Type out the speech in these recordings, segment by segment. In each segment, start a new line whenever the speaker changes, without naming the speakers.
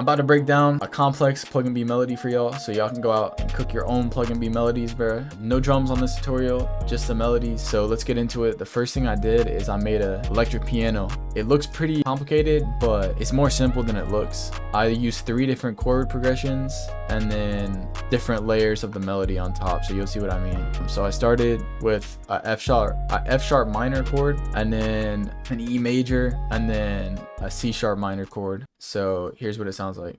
I'm about to break down a complex pluggnb melody for y'all, so y'all can go out and cook your own pluggnb melodies, bro. No drums on this tutorial, just the melodies. So let's get into it. The first thing I did is I made an electric piano. It looks pretty complicated, but it's more simple than it looks. I used 3 different chord progressions and then different layers of the melody on top, so you'll see what I mean. So I started with a F sharp minor chord, and then an E major, and then a C sharp minor chord. So here's what it sounds like.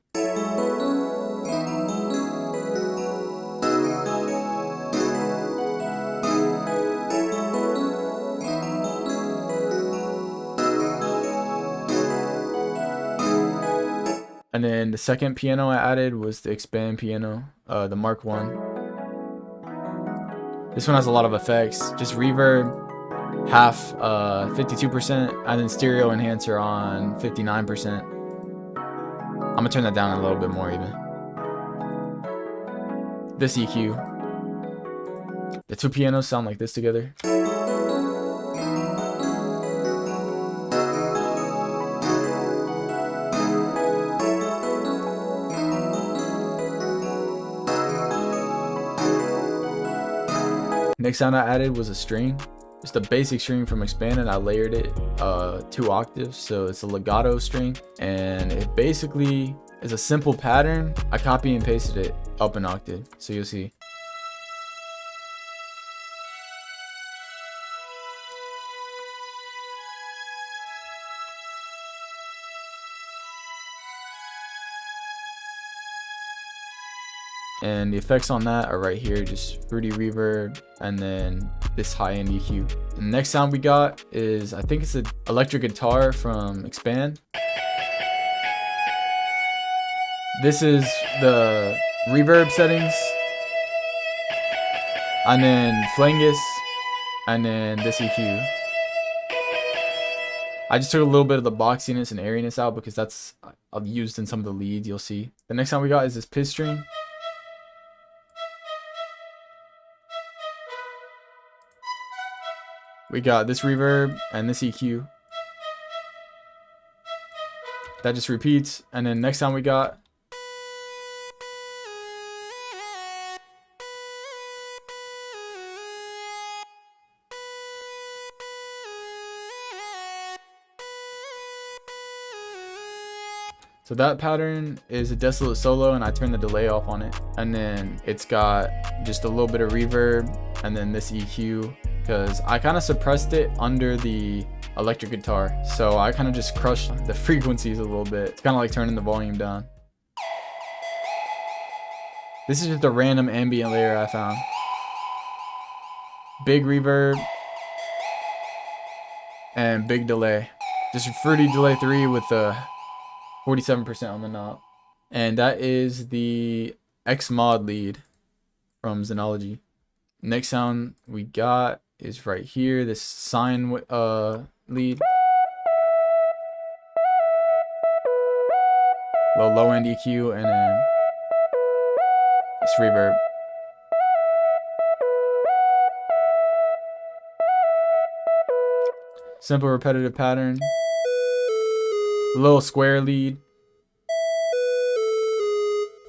And then the second piano I added was the expand piano, the Mark 1. This one has a lot of effects, just reverb, half 52%, and then stereo enhancer on 59%. I'm gonna turn that down a little bit more even. This EQ. The 2 pianos sound like this together. Next sound I added was a string. Just a basic string from Expand, and I layered it 2 octaves, so it's a legato string, and it basically is a simple pattern. I copy and pasted it up an octave, so you'll see. And the effects on that are right here, just fruity reverb, and then this high-end EQ. And the next sound we got is, I think it's an electric guitar from Expand. This is the reverb settings, and then flangus, and then this EQ. I just took a little bit of the boxiness and airiness out because that's I've used in some of the leads, you'll see. The next sound we got is this piss string. We got this reverb and this EQ. That just repeats. And then next time we got so that pattern is a desolate solo, and I turned the delay off on it. And then it's got just a little bit of reverb and then this EQ, because I kind of suppressed it under the electric guitar, so I kind of just crushed the frequencies a little bit. It's kind of like turning the volume down. This is just a random ambient layer I found. Big reverb and big delay, just a fruity delay 3 with a 47% on the knob. And that is the X mod lead from Xenology. Next sound we got is right here, this sine lead. Low end EQ, and then this reverb. Simple repetitive pattern. Little square lead.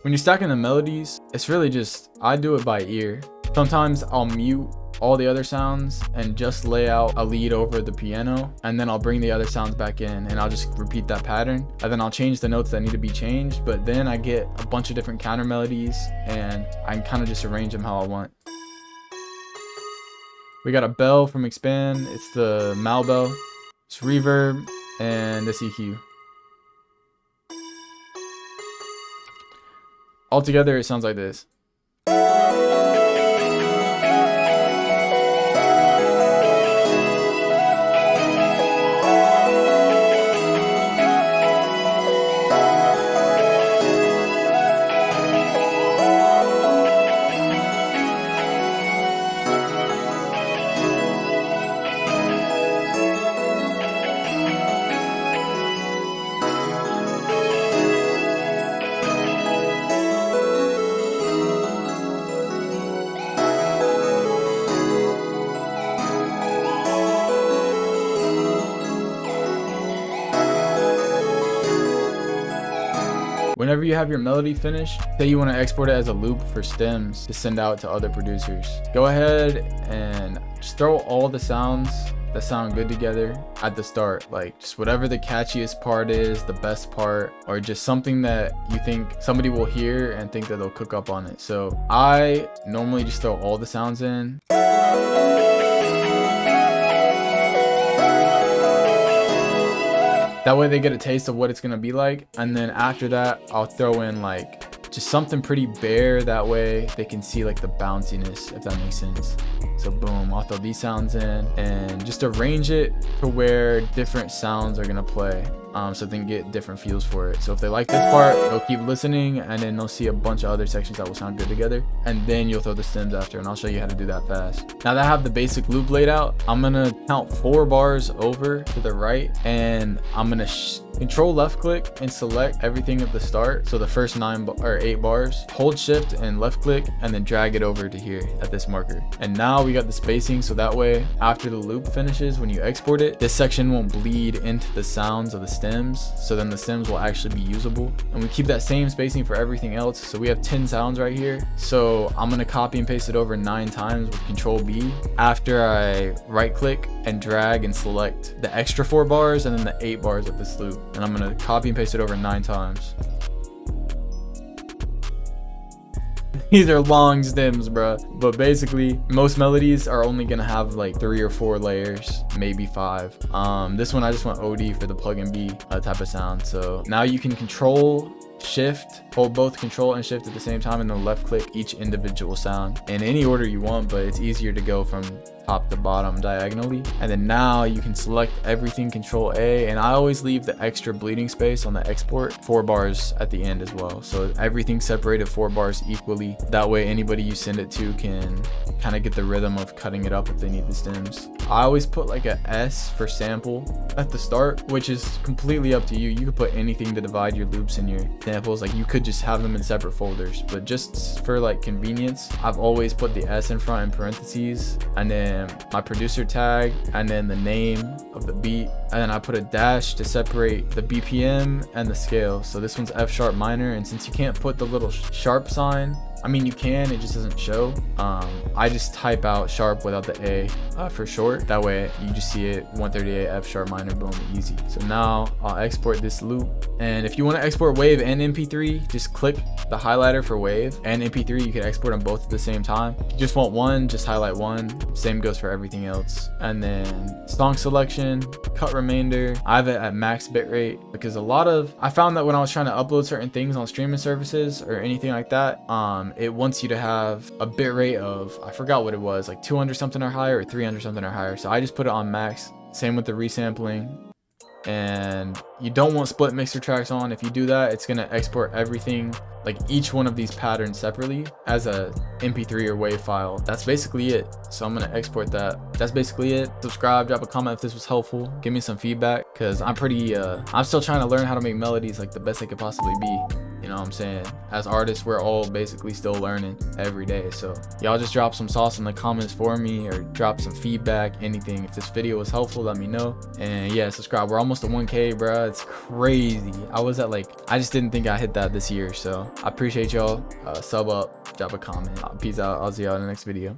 When you're stacking the melodies, it's really just, I do it by ear. Sometimes I'll mute all the other sounds and just lay out a lead over the piano, and then I'll bring the other sounds back in and I'll just repeat that pattern, and then I'll change the notes that need to be changed, but then I get a bunch of different counter melodies and I can kind of just arrange them how I want. We got a bell from Expand. It's the Mal bell. It's reverb and this EQ. Altogether it sounds like this. whenever you have your melody finished, say you want to export it as a loop for stems to send out to other producers, go ahead and just throw all the sounds that sound good together at the start, like just whatever the catchiest part is, the best part, or just something that you think somebody will hear and think that they'll cook up on it. So I normally just throw all the sounds in. That way they get a taste of what it's gonna be like, and then after that I'll throw in like just something pretty bare, that way they can see like the bounciness, if that makes sense. So boom, I'll throw these sounds in and just arrange it to where different sounds are gonna play, so they can get different feels for it. So if they like this part, they'll keep listening, and then they'll see a bunch of other sections that will sound good together, and then you'll throw the stems after, and I'll show you how to do that fast. Now that I have the basic loop laid out, I'm gonna count 4 bars over to the right, and I'm gonna control left click and select everything at the start. So the first 8 bars, hold shift and left click, and then drag it over to here at this marker. And now we got the spacing, so that way after the loop finishes, when you export it, this section won't bleed into the sounds of the stems, so then the stems will actually be usable. And we keep that same spacing for everything else. So we have 10 sounds right here, so I'm gonna copy and paste it over 9 times with control B after I right click and drag and select the extra 4 bars and then the 8 bars of this loop. And I'm gonna copy and paste it over 9 times. These are long stems, bro. But basically, most melodies are only gonna have like 3 or 4 layers, maybe 5. This one I just went OD for the pluggnb type of sound. So now you can control shift, hold both control and shift at the same time, and then left click each individual sound in any order you want, but it's easier to go from top to bottom diagonally. And then now you can select everything, control A, and I always leave the extra bleeding space on the export 4 bars at the end as well, so everything's separated 4 bars equally. That way anybody you send it to can kind of get the rhythm of cutting it up if they need the stems. I always put like a S for sample at the start, which is completely up to you. You could put anything to divide your loops and your samples, like you could just have them in separate folders, but just for like convenience, I've always put the S in front in parentheses, and then my producer tag, and then the name of the beat, and then I put a dash to separate the BPM and the scale. So this one's F sharp minor, and since you can't put the little sharp sign, I mean you can, it just doesn't show. I just type out sharp without the A for short, that way you just see it 138 F sharp minor, boom, easy. So now I'll export this loop, and if you want to export wave and MP3, just click the highlighter for wave and MP3. You can export them both at the same time. If you just want one, just highlight one. Same goes for everything else. And then song selection, cut remainder, I have it at max bitrate, because I found that when I was trying to upload certain things on streaming services or anything like that, it wants you to have a bitrate of, I forgot what it was, like 200 something or higher or 300 something or higher. So I just put it on max. Same with the resampling. And you don't want split mixer tracks on. If you do that, it's gonna export everything, like each one of these patterns separately, as a MP3 or WAV file. That's basically it. So I'm gonna export that. That's basically it. Subscribe, drop a comment if this was helpful. Give me some feedback, because I'm still trying to learn how to make melodies like the best they could possibly be. You know what I'm saying? As artists, we're all basically still learning every day. So y'all just drop some sauce in the comments for me, or drop some feedback, anything. If this video was helpful, let me know. And yeah, subscribe. We're almost at 1K, bro. It's crazy. I just didn't think I hit that this year. So I appreciate y'all. Sub up, drop a comment. Peace out. I'll see y'all in the next video.